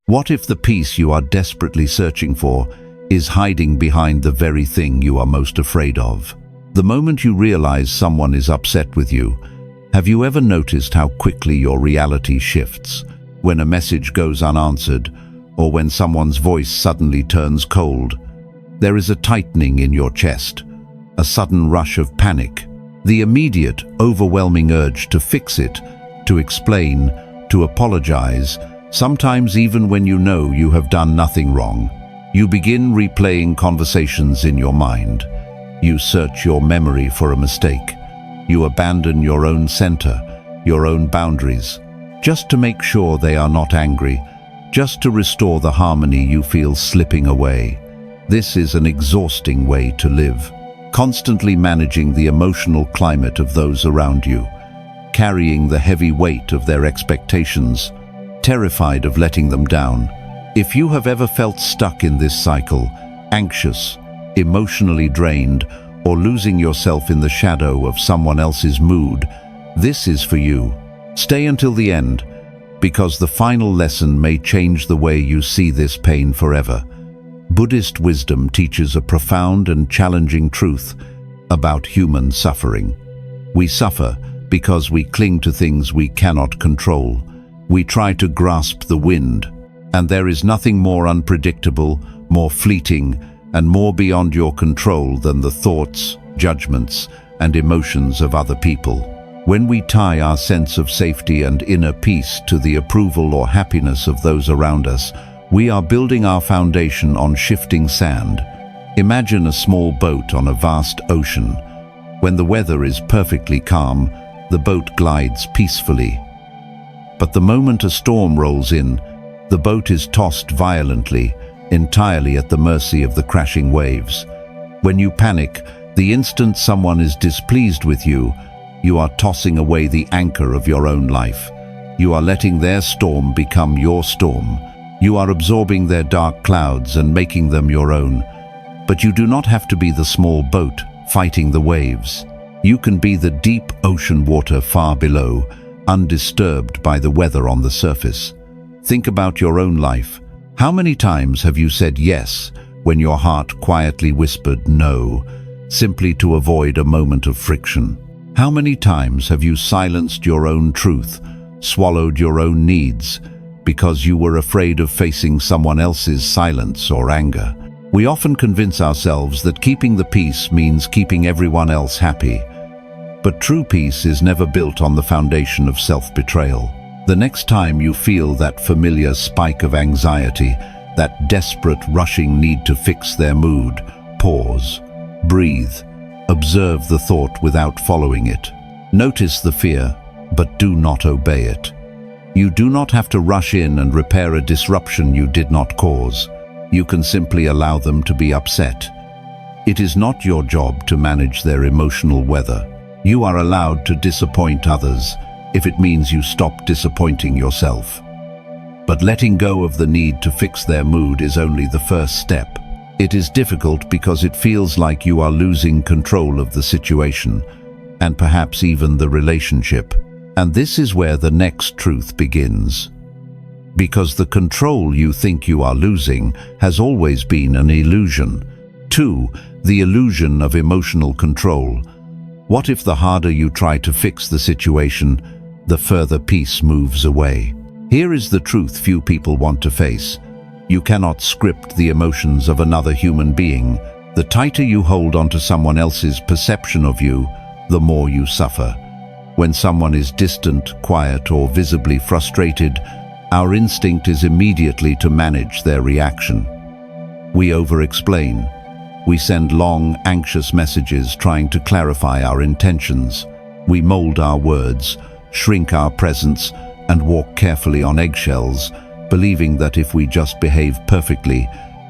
What if the peace you are desperately searching for is hiding behind the very thing you are most afraid of? The moment you realize someone is upset with you, have you ever noticed how quickly your reality shifts? When a message goes unanswered, or when someone's voice suddenly turns cold, there is a tightening in your chest, a sudden rush of panic, the immediate, overwhelming urge to fix it, to explain, to apologize, sometimes even when you know you have done nothing wrong. You begin replaying conversations in your mind. You search your memory for a mistake. You abandon your own center, your own boundaries, just to make sure they are not angry, just to restore the harmony you feel slipping away. This is an exhausting way to live, constantly managing the emotional climate of those around you, carrying the heavy weight of their expectations, terrified of letting them down. If you have ever felt stuck in this cycle, anxious, emotionally drained, or losing yourself in the shadow of someone else's mood, this is for you. Stay until the end, because the final lesson may change the way you see this pain forever. Buddhist wisdom teaches a profound and challenging truth about human suffering. We suffer because we cling to things we cannot control. We try to grasp the wind, and there is nothing more unpredictable, more fleeting, and more beyond your control than the thoughts, judgments, and emotions of other people. When we tie our sense of safety and inner peace to the approval or happiness of those around us, we are building our foundation on shifting sand. Imagine a small boat on a vast ocean. When the weather is perfectly calm, the boat glides peacefully. But the moment a storm rolls in, the boat is tossed violently, entirely at the mercy of the crashing waves. When you panic, the instant someone is displeased with you, you are tossing away the anchor of your own life. You are letting their storm become your storm. You are absorbing their dark clouds and making them your own. But you do not have to be the small boat fighting the waves. You can be the deep ocean water far below, undisturbed by the weather on the surface. Think about your own life. How many times have you said yes when your heart quietly whispered no, simply to avoid a moment of friction? How many times have you silenced your own truth, swallowed your own needs, because you were afraid of facing someone else's silence or anger? We often convince ourselves that keeping the peace means keeping everyone else happy. But true peace is never built on the foundation of self-betrayal. The next time you feel that familiar spike of anxiety, that desperate rushing need to fix their mood, pause, breathe, observe the thought without following it. Notice the fear, but do not obey it. You do not have to rush in and repair a disruption you did not cause. You can simply allow them to be upset. It is not your job to manage their emotional weather. You are allowed to disappoint others if it means you stop disappointing yourself. But letting go of the need to fix their mood is only the first step. It is difficult because it feels like you are losing control of the situation, and perhaps even the relationship. And this is where the next truth begins. Because the control you think you are losing has always been an illusion. 2. The illusion of emotional control. What if the harder you try to fix the situation, the further peace moves away? Here is the truth few people want to face. You cannot script the emotions of another human being. The tighter you hold onto someone else's perception of you, the more you suffer. When someone is distant, quiet, or visibly frustrated, our instinct is immediately to manage their reaction. We over-explain. We send long, anxious messages trying to clarify our intentions. We mold our words, shrink our presence, and walk carefully on eggshells, believing that if we just behave perfectly,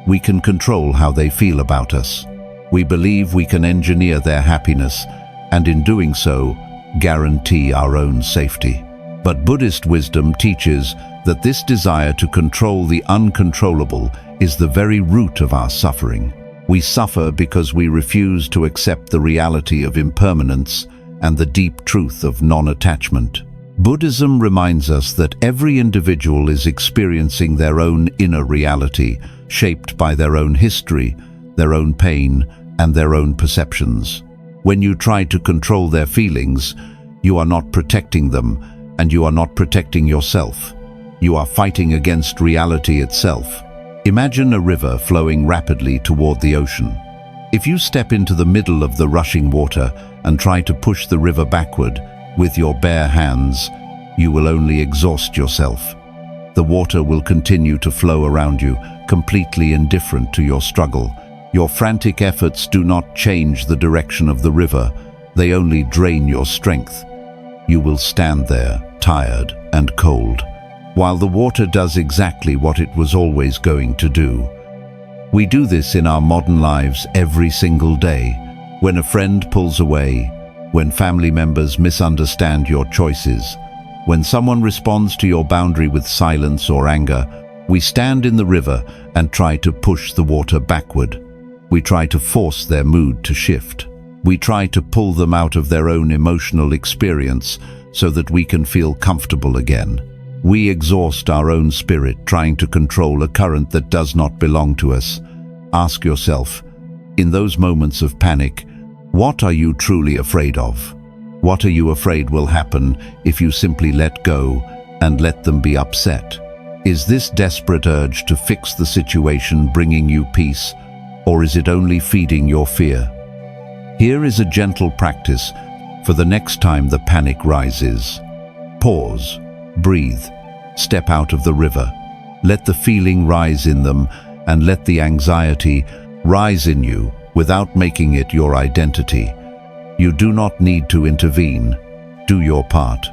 we can control how they feel about us. We believe we can engineer their happiness, and in doing so, guarantee our own safety. But Buddhist wisdom teaches that this desire to control the uncontrollable is the very root of our suffering. We suffer because we refuse to accept the reality of impermanence and the deep truth of non-attachment. Buddhism reminds us that every individual is experiencing their own inner reality, shaped by their own history, their own pain, and their own perceptions. When you try to control their feelings, you are not protecting them, and you are not protecting yourself. You are fighting against reality itself. Imagine a river flowing rapidly toward the ocean. If you step into the middle of the rushing water and try to push the river backward with your bare hands, you will only exhaust yourself. The water will continue to flow around you, completely indifferent to your struggle. Your frantic efforts do not change the direction of the river, they only drain your strength. You will stand there, tired and cold, while the water does exactly what it was always going to do. We do this in our modern lives every single day. When a friend pulls away, when family members misunderstand your choices, when someone responds to your boundary with silence or anger, we stand in the river and try to push the water backward. We try to force their mood to shift. We try to pull them out of their own emotional experience so that we can feel comfortable again. We exhaust our own spirit trying to control a current that does not belong to us. Ask yourself, in those moments of panic, what are you truly afraid of? What are you afraid will happen if you simply let go and let them be upset? Is this desperate urge to fix the situation bringing you peace, or is it only feeding your fear? Here is a gentle practice for the next time the panic rises. Pause, breathe, step out of the river. Let the feeling rise in them and let the anxiety rise in you without making it your identity. You do not need to intervene. Do your part.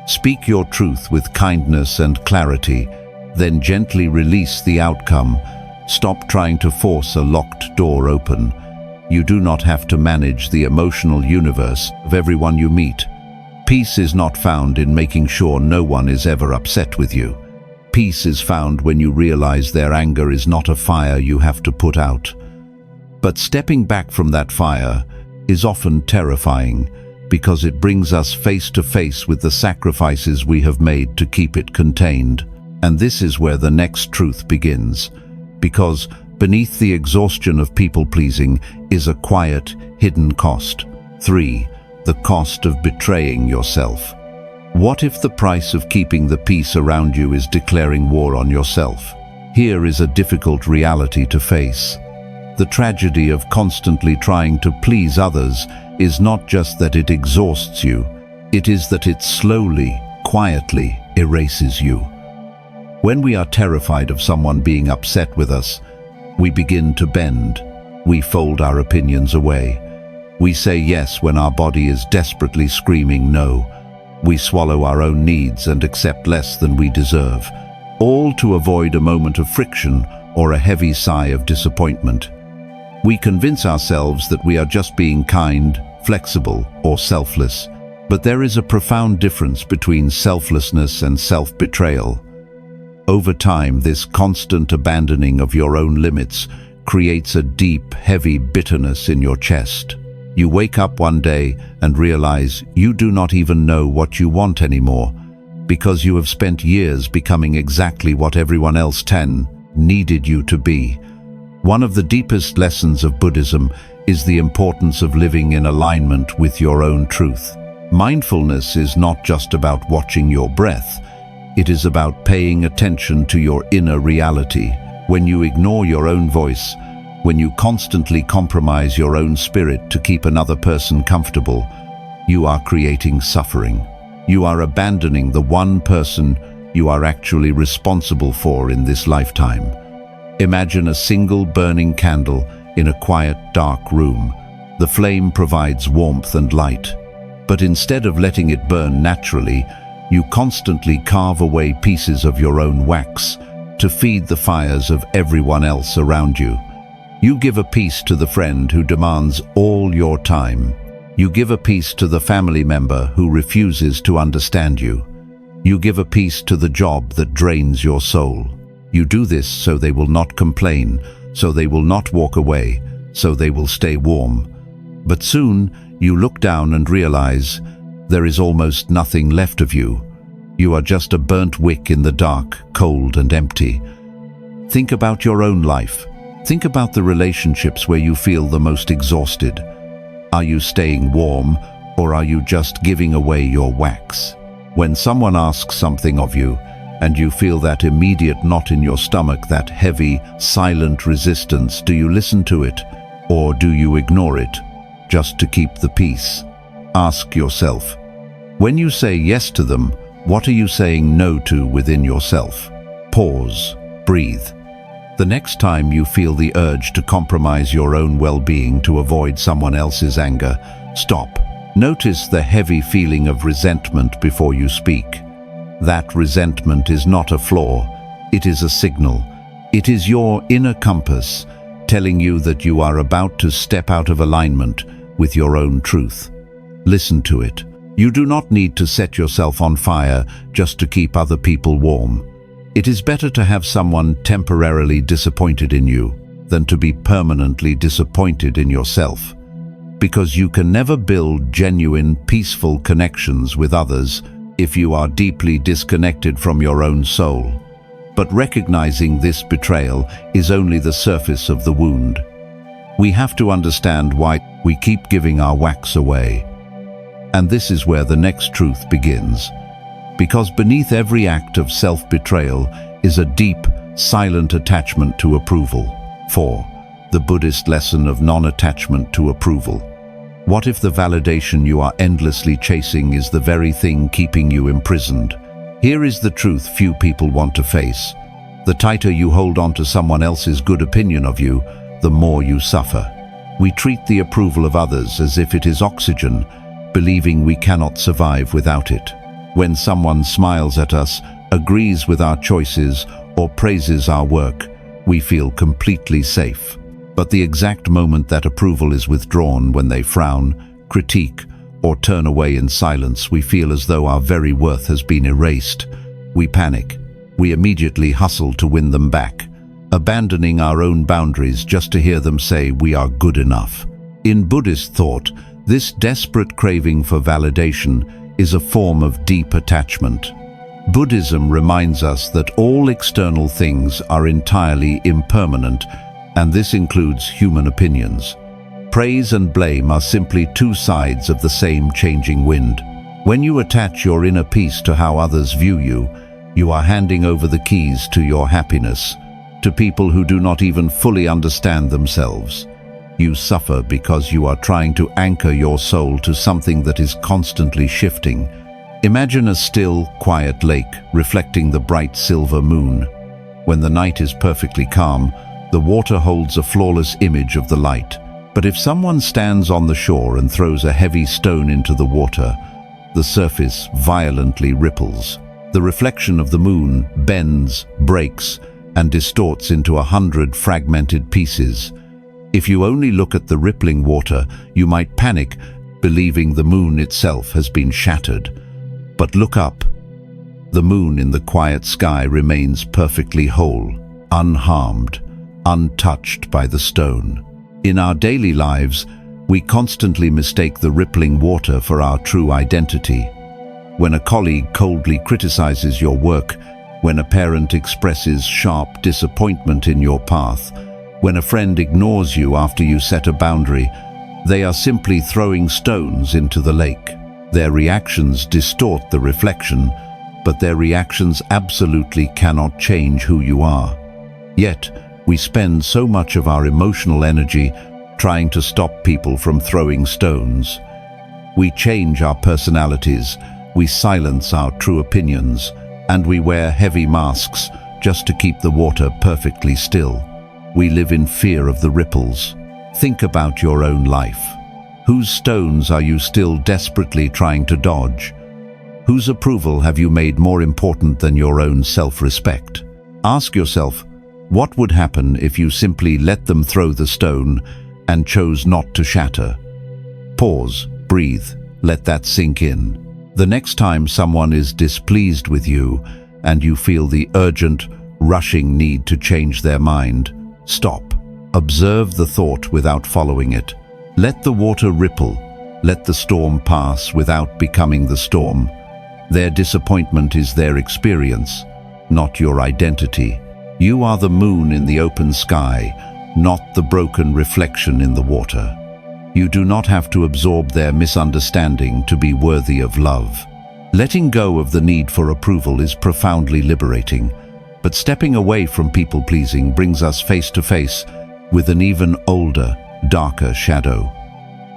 Speak your truth with kindness and clarity, then gently release the outcome. Stop trying to force a locked door open. You do not have to manage the emotional universe of everyone you meet. Peace is not found in making sure no one is ever upset with you. Peace is found when you realize their anger is not a fire you have to put out. But stepping back from that fire is often terrifying because it brings us face to face with the sacrifices we have made to keep it contained. And this is where the next truth begins. Because beneath the exhaustion of people-pleasing is a quiet, hidden cost. 3. The cost of betraying yourself. What if the price of keeping the peace around you is declaring war on yourself? Here is a difficult reality to face. The tragedy of constantly trying to please others is not just that it exhausts you, it is that it slowly, quietly erases you. When we are terrified of someone being upset with us, we begin to bend. We fold our opinions away. We say yes when our body is desperately screaming no. We swallow our own needs and accept less than we deserve, all to avoid a moment of friction or a heavy sigh of disappointment. We convince ourselves that we are just being kind, flexible, or selfless. But there is a profound difference between selflessness and self-betrayal. Over time, this constant abandoning of your own limits creates a deep, heavy bitterness in your chest. You wake up one day and realize you do not even know what you want anymore, because you have spent years becoming exactly what everyone else needed you to be. One of the deepest lessons of Buddhism is the importance of living in alignment with your own truth. Mindfulness is not just about watching your breath. It is about paying attention to your inner reality. When you ignore your own voice, when you constantly compromise your own spirit to keep another person comfortable, you are creating suffering. You are abandoning the one person you are actually responsible for in this lifetime. Imagine a single burning candle in a quiet, dark room. The flame provides warmth and light, but instead of letting it burn naturally, you constantly carve away pieces of your own wax to feed the fires of everyone else around you. You give a piece to the friend who demands all your time. You give a piece to the family member who refuses to understand you. You give a piece to the job that drains your soul. You do this so they will not complain, so they will not walk away, so they will stay warm. But soon you look down and realize there is almost nothing left of you. You are just a burnt wick in the dark, cold and empty. Think about your own life. Think about the relationships where you feel the most exhausted. Are you staying warm, or are you just giving away your wax? When someone asks something of you, and you feel that immediate knot in your stomach, that heavy, silent resistance, do you listen to it, or do you ignore it, just to keep the peace? Ask yourself, when you say yes to them, what are you saying no to within yourself? Pause, breathe. The next time you feel the urge to compromise your own well-being to avoid someone else's anger, stop. Notice the heavy feeling of resentment before you speak. That resentment is not a flaw, it is a signal. It is your inner compass telling you that you are about to step out of alignment with your own truth. Listen to it. You do not need to set yourself on fire just to keep other people warm. It is better to have someone temporarily disappointed in you than to be permanently disappointed in yourself. Because you can never build genuine, peaceful connections with others if you are deeply disconnected from your own soul. But recognizing this betrayal is only the surface of the wound. We have to understand why we keep giving our wax away. And this is where the next truth begins. Because beneath every act of self-betrayal is a deep, silent attachment to approval. 4. The Buddhist lesson of non-attachment to approval. What if the validation you are endlessly chasing is the very thing keeping you imprisoned? Here is the truth few people want to face. The tighter you hold on to someone else's good opinion of you, the more you suffer. We treat the approval of others as if it is oxygen, believing we cannot survive without it. When someone smiles at us, agrees with our choices, or praises our work, we feel completely safe. But the exact moment that approval is withdrawn, when they frown, critique, or turn away in silence, we feel as though our very worth has been erased. We panic. We immediately hustle to win them back, abandoning our own boundaries just to hear them say we are good enough. In Buddhist thought, this desperate craving for validation is a form of deep attachment. Buddhism reminds us that all external things are entirely impermanent, and this includes human opinions. Praise and blame are simply two sides of the same changing wind. When you attach your inner peace to how others view you, you are handing over the keys to your happiness to people who do not even fully understand themselves. You suffer because you are trying to anchor your soul to something that is constantly shifting. Imagine a still, quiet lake reflecting the bright silver moon. When the night is perfectly calm, the water holds a flawless image of the light. But if someone stands on the shore and throws a heavy stone into the water, the surface violently ripples. The reflection of the moon bends, breaks, and distorts into 100 fragmented pieces. If you only look at the rippling water, you might panic, believing the moon itself has been shattered. But look up. The moon in the quiet sky remains perfectly whole, unharmed, untouched by the stone. In our daily lives, we constantly mistake the rippling water for our true identity. When a colleague coldly criticizes your work, when a parent expresses sharp disappointment in your path, when a friend ignores you after you set a boundary, they are simply throwing stones into the lake. Their reactions distort the reflection, but their reactions absolutely cannot change who you are. Yet, we spend so much of our emotional energy trying to stop people from throwing stones. We change our personalities, we silence our true opinions, and we wear heavy masks just to keep the water perfectly still. We live in fear of the ripples. Think about your own life. Whose stones are you still desperately trying to dodge? Whose approval have you made more important than your own self-respect? Ask yourself, what would happen if you simply let them throw the stone and chose not to shatter? Pause, breathe, let that sink in. The next time someone is displeased with you and you feel the urgent, rushing need to change their mind, stop. Observe the thought without following it. Let the water ripple. Let the storm pass without becoming the storm. Their disappointment is their experience, not your identity. You are the moon in the open sky, not the broken reflection in the water. You do not have to absorb their misunderstanding to be worthy of love. Letting go of the need for approval is profoundly liberating, but stepping away from people-pleasing brings us face to face with an even older, darker shadow.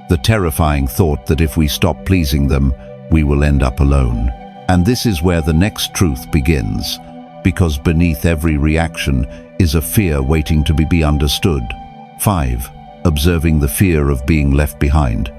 The terrifying thought that if we stop pleasing them, we will end up alone. And this is where the next truth begins, because beneath every reaction is a fear waiting to be understood. 5. Observing the fear of being left behind.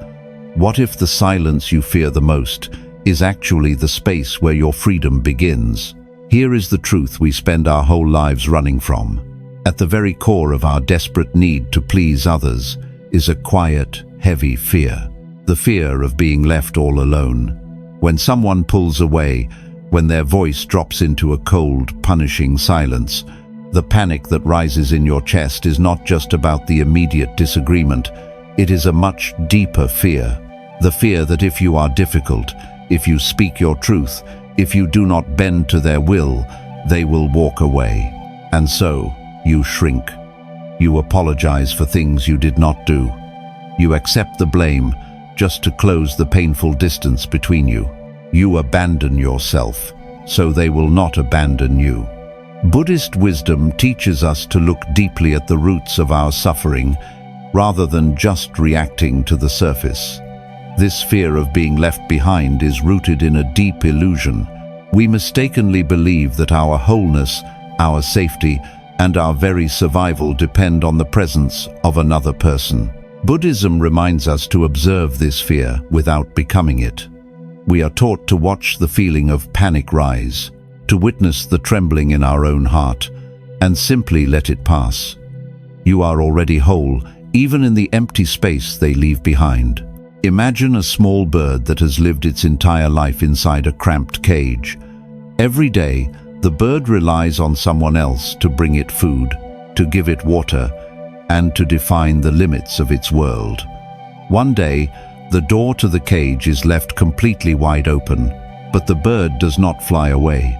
What if the silence you fear the most is actually the space where your freedom begins? Here is the truth we spend our whole lives running from. At the very core of our desperate need to please others is a quiet, heavy fear. The fear of being left all alone. When someone pulls away, when their voice drops into a cold, punishing silence, the panic that rises in your chest is not just about the immediate disagreement. It is a much deeper fear. The fear that if you are difficult, if you speak your truth, if you do not bend to their will, they will walk away. And so, you shrink. You apologize for things you did not do. You accept the blame just to close the painful distance between you. You abandon yourself, so they will not abandon you. Buddhist wisdom teaches us to look deeply at the roots of our suffering, rather than just reacting to the surface. This fear of being left behind is rooted in a deep illusion. We mistakenly believe that our wholeness, our safety, and our very survival depend on the presence of another person. Buddhism reminds us to observe this fear without becoming it. We are taught to watch the feeling of panic rise, to witness the trembling in our own heart, and simply let it pass. You are already whole, even in the empty space they leave behind. Imagine a small bird that has lived its entire life inside a cramped cage. Every day, the bird relies on someone else to bring it food, to give it water, and to define the limits of its world. One day, the door to the cage is left completely wide open, but the bird does not fly away.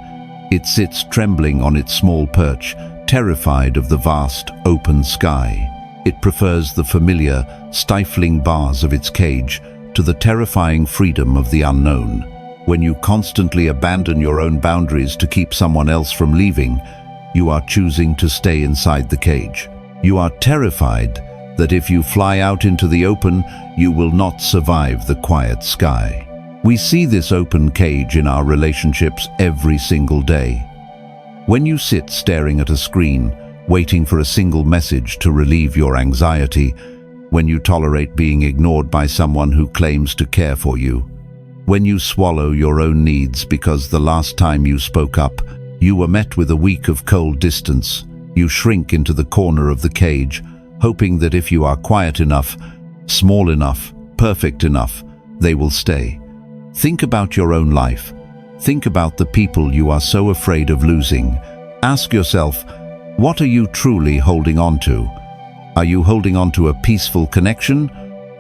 It sits trembling on its small perch, terrified of the vast, open sky. It prefers the familiar, stifling bars of its cage to the terrifying freedom of the unknown. When you constantly abandon your own boundaries to keep someone else from leaving, you are choosing to stay inside the cage. You are terrified that if you fly out into the open, you will not survive the quiet sky. We see this open cage in our relationships every single day. When you sit staring at a screen, waiting for a single message to relieve your anxiety, when you tolerate being ignored by someone who claims to care for you, when you swallow your own needs because the last time you spoke up, you were met with a week of cold distance, you shrink into the corner of the cage, hoping that if you are quiet enough, small enough, perfect enough, they will stay. Think about your own life. Think about the people you are so afraid of losing. Ask yourself, what are you truly holding on to? Are you holding on to a peaceful connection,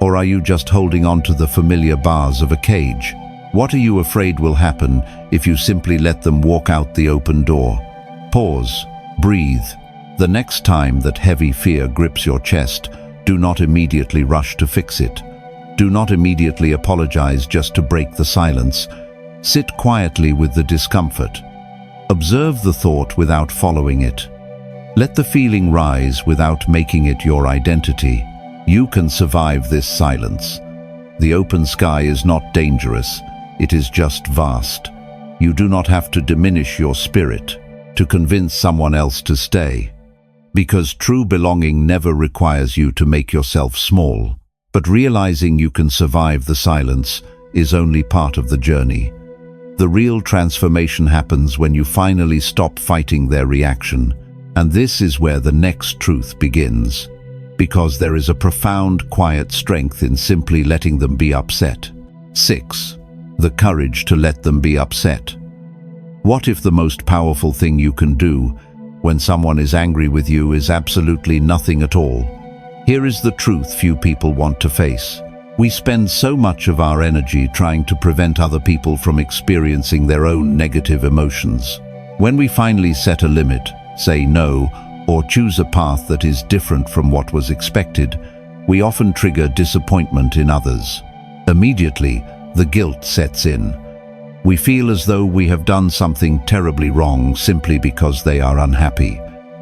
or are you just holding on to the familiar bars of a cage? What are you afraid will happen if you simply let them walk out the open door? Pause, breathe. The next time that heavy fear grips your chest, do not immediately rush to fix it. Do not immediately apologize just to break the silence. Sit quietly with the discomfort. Observe the thought without following it. Let the feeling rise without making it your identity. You can survive this silence. The open sky is not dangerous. It is just vast. You do not have to diminish your spirit to convince someone else to stay. Because true belonging never requires you to make yourself small. But realizing you can survive the silence is only part of the journey. The real transformation happens when you finally stop fighting their reaction. And this is where the next truth begins. Because there is a profound, quiet strength in simply letting them be upset. 6. The courage to let them be upset. What if the most powerful thing you can do when someone is angry with you is absolutely nothing at all? Here is the truth few people want to face. We spend so much of our energy trying to prevent other people from experiencing their own negative emotions. When we finally set a limit, say no, or choose a path that is different from what was expected, we often trigger disappointment in others. Immediately, the guilt sets in. We feel as though we have done something terribly wrong simply because they are unhappy.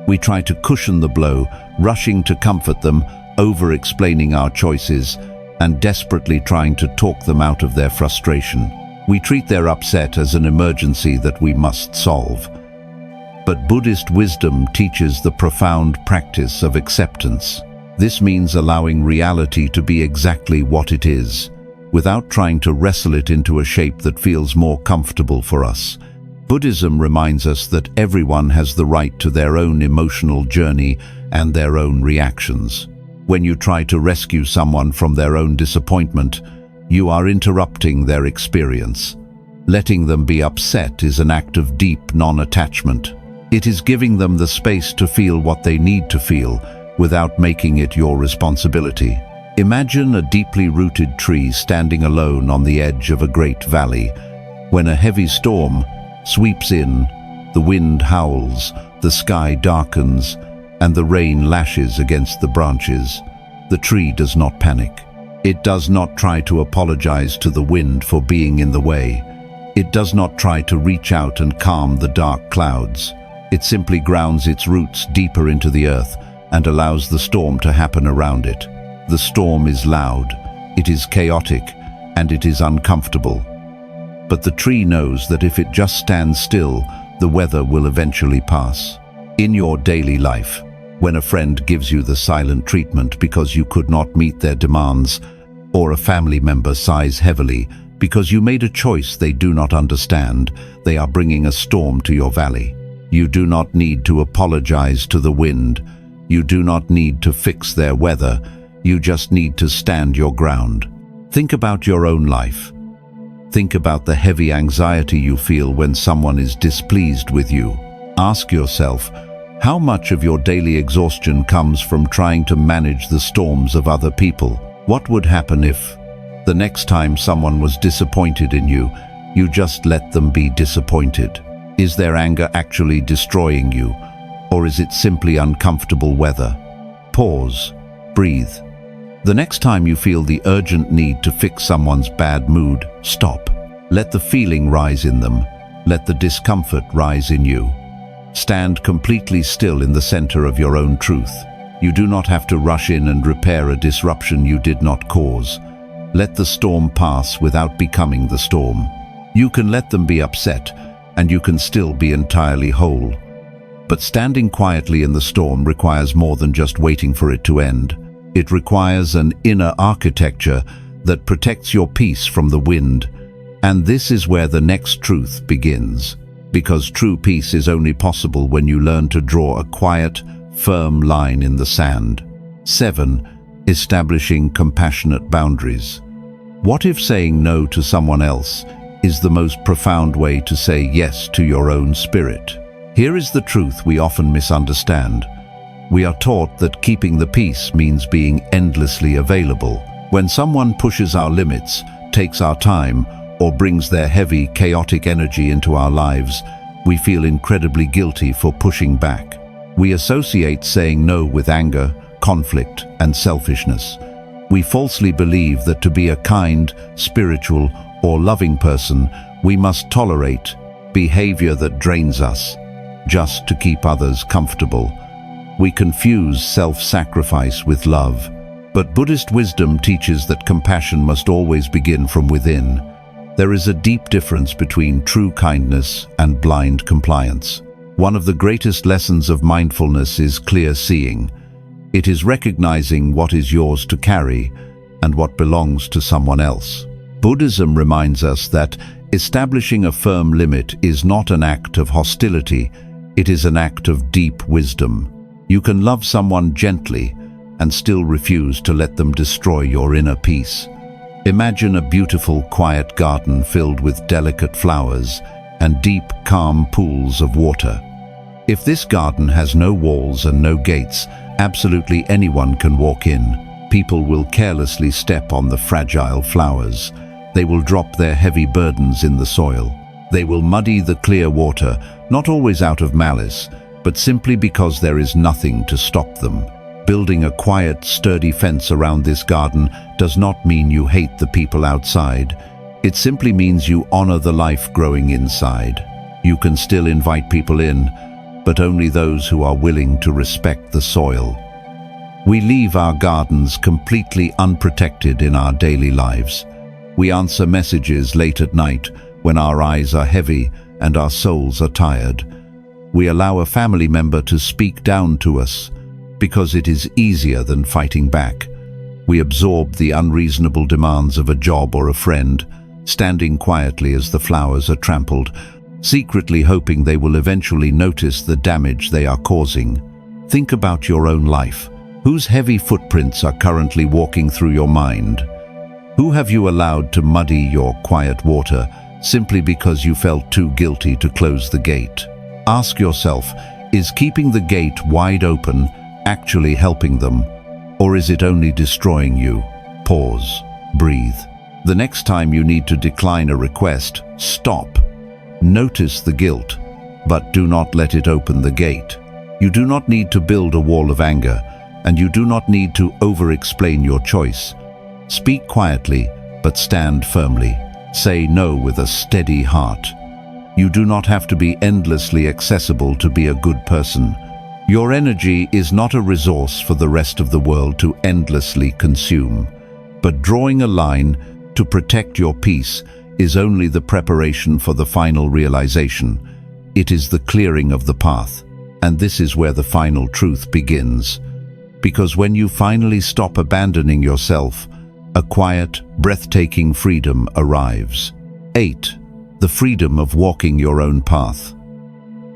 We try to cushion the blow, rushing to comfort them, over-explaining our choices, and desperately trying to talk them out of their frustration. We treat their upset as an emergency that we must solve. But Buddhist wisdom teaches the profound practice of acceptance. This means allowing reality to be exactly what it is, without trying to wrestle it into a shape that feels more comfortable for us. Buddhism reminds us that everyone has the right to their own emotional journey and their own reactions. When you try to rescue someone from their own disappointment, you are interrupting their experience. Letting them be upset is an act of deep non-attachment. It is giving them the space to feel what they need to feel, without making it your responsibility. Imagine a deeply rooted tree standing alone on the edge of a great valley. When a heavy storm sweeps in, the wind howls, the sky darkens, and the rain lashes against the branches. The tree does not panic. It does not try to apologize to the wind for being in the way. It does not try to reach out and calm the dark clouds. It simply grounds its roots deeper into the earth and allows the storm to happen around it. The storm is loud, it is chaotic, and it is uncomfortable. But the tree knows that if it just stands still, the weather will eventually pass. In your daily life, when a friend gives you the silent treatment because you could not meet their demands, or a family member sighs heavily because you made a choice they do not understand, they are bringing a storm to your valley. You do not need to apologize to the wind. You do not need to fix their weather. You just need to stand your ground. Think about your own life. Think about the heavy anxiety you feel when someone is displeased with you. Ask yourself, how much of your daily exhaustion comes from trying to manage the storms of other people? What would happen if, the next time someone was disappointed in you, you just let them be disappointed? Is their anger actually destroying you, or is it simply uncomfortable weather? Pause. Breathe. The next time you feel the urgent need to fix someone's bad mood, stop. Let the feeling rise in them. Let the discomfort rise in you. Stand completely still in the center of your own truth. You do not have to rush in and repair a disruption you did not cause. Let the storm pass without becoming the storm. You can let them be upset, and you can still be entirely whole. But standing quietly in the storm requires more than just waiting for it to end. It requires an inner architecture that protects your peace from the wind. And this is where the next truth begins. Because true peace is only possible when you learn to draw a quiet, firm line in the sand. 7. Establishing compassionate boundaries. What if saying no to someone else is the most profound way to say yes to your own spirit? Here is the truth we often misunderstand. We are taught that keeping the peace means being endlessly available. When someone pushes our limits, takes our time, or brings their heavy, chaotic energy into our lives, we feel incredibly guilty for pushing back. We associate saying no with anger, conflict, and selfishness. We falsely believe that to be a kind, spiritual, or loving person, we must tolerate behavior that drains us, just to keep others comfortable. We confuse self-sacrifice with love. But Buddhist wisdom teaches that compassion must always begin from within. There is a deep difference between true kindness and blind compliance. One of the greatest lessons of mindfulness is clear seeing. It is recognizing what is yours to carry and what belongs to someone else. Buddhism reminds us that establishing a firm limit is not an act of hostility, it is an act of deep wisdom. You can love someone gently and still refuse to let them destroy your inner peace. Imagine a beautiful, quiet garden filled with delicate flowers and deep, calm pools of water. If this garden has no walls and no gates, absolutely anyone can walk in. people will carelessly step on the fragile flowers. They will drop their heavy burdens in the soil. They will muddy the clear water, not always out of malice, but simply because there is nothing to stop them. Building a quiet, sturdy fence around this garden does not mean you hate the people outside. It simply means you honor the life growing inside. You can still invite people in, but only those who are willing to respect the soil. We leave our gardens completely unprotected in our daily lives. We answer messages late at night when our eyes are heavy and our souls are tired. We allow a family member to speak down to us because it is easier than fighting back. We absorb the unreasonable demands of a job or a friend, standing quietly as the flowers are trampled, secretly hoping they will eventually notice the damage they are causing. Think about your own life. Whose heavy footprints are currently walking through your mind? Who have you allowed to muddy your quiet water simply because you felt too guilty to close the gate? Ask yourself, is keeping the gate wide open actually helping them, or is it only destroying you? Pause. Breathe. The next time you need to decline a request, stop. Notice the guilt, but do not let it open the gate. You do not need to build a wall of anger, and you do not need to over-explain your choice. Speak quietly, but stand firmly. Say no with a steady heart. You do not have to be endlessly accessible to be a good person. Your energy is not a resource for the rest of the world to endlessly consume. But drawing a line to protect your peace is only the preparation for the final realization. It is the clearing of the path. And this is where the final truth begins. Because when you finally stop abandoning yourself, a quiet, breathtaking freedom arrives. 8. The freedom of walking your own path.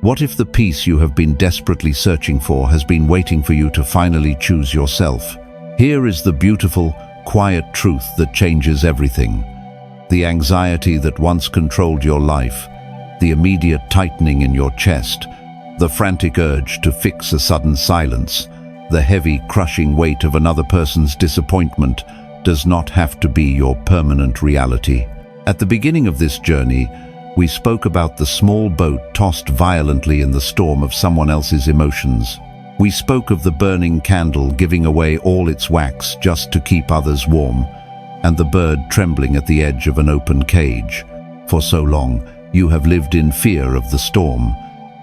What if the peace you have been desperately searching for has been waiting for you to finally choose yourself? Here is the beautiful, quiet truth that changes everything. The anxiety that once controlled your life, the immediate tightening in your chest, the frantic urge to fix a sudden silence, the heavy, crushing weight of another person's disappointment does not have to be your permanent reality. At the beginning of this journey, we spoke about the small boat tossed violently in the storm of someone else's emotions. We spoke of the burning candle giving away all its wax just to keep others warm, and the bird trembling at the edge of an open cage. For so long, you have lived in fear of the storm.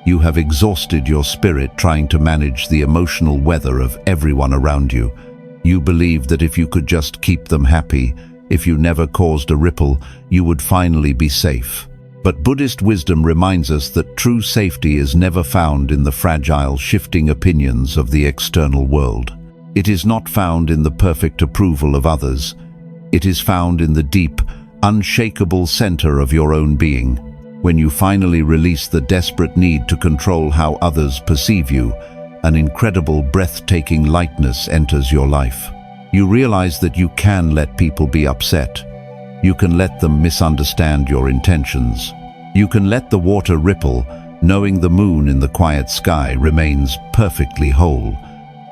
You have exhausted your spirit trying to manage the emotional weather of everyone around you. You believed that if you could just keep them happy, if you never caused a ripple, you would finally be safe. But Buddhist wisdom reminds us that true safety is never found in the fragile, shifting opinions of the external world. It is not found in the perfect approval of others. It is found in the deep, unshakable center of your own being. When you finally release the desperate need to control how others perceive you, an incredible, breathtaking lightness enters your life. You realize that you can let people be upset. You can let them misunderstand your intentions. You can let the water ripple, knowing the moon in the quiet sky remains perfectly whole.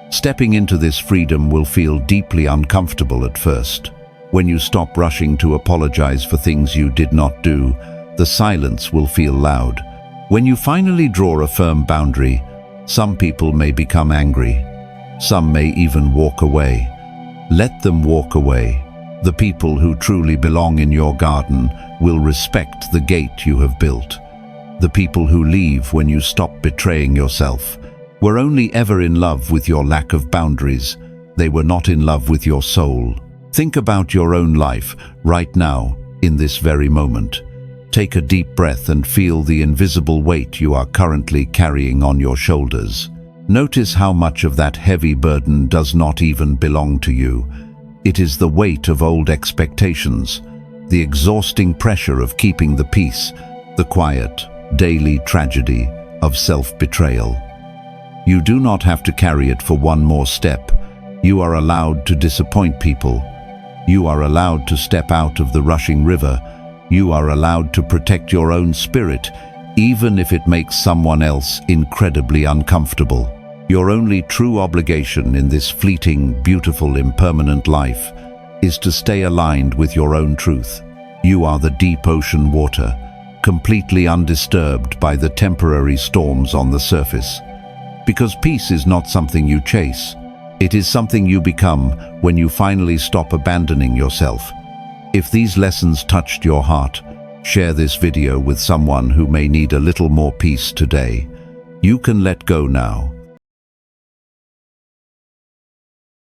Stepping into this freedom will feel deeply uncomfortable at first. When you stop rushing to apologize for things you did not do, the silence will feel loud. When you finally draw a firm boundary, some people may become angry. Some may even walk away. Let them walk away. The people who truly belong in your garden will respect the gate you have built. The people who leave when you stop betraying yourself were only ever in love with your lack of boundaries. They were not in love with your soul. Think about your own life right now, in this very moment. Take a deep breath and feel the invisible weight you are currently carrying on your shoulders. Notice how much of that heavy burden does not even belong to you. It is the weight of old expectations, the exhausting pressure of keeping the peace, the quiet, daily tragedy of self-betrayal. You do not have to carry it for one more step. You are allowed to disappoint people. You are allowed to step out of the rushing river. You are allowed to protect your own spirit, even if it makes someone else incredibly uncomfortable. Your only true obligation in this fleeting, beautiful, impermanent life is to stay aligned with your own truth. You are the deep ocean water, completely undisturbed by the temporary storms on the surface. Because peace is not something you chase. It is something you become when you finally stop abandoning yourself. If these lessons touched your heart, share this video with someone who may need a little more peace today. You can let go now.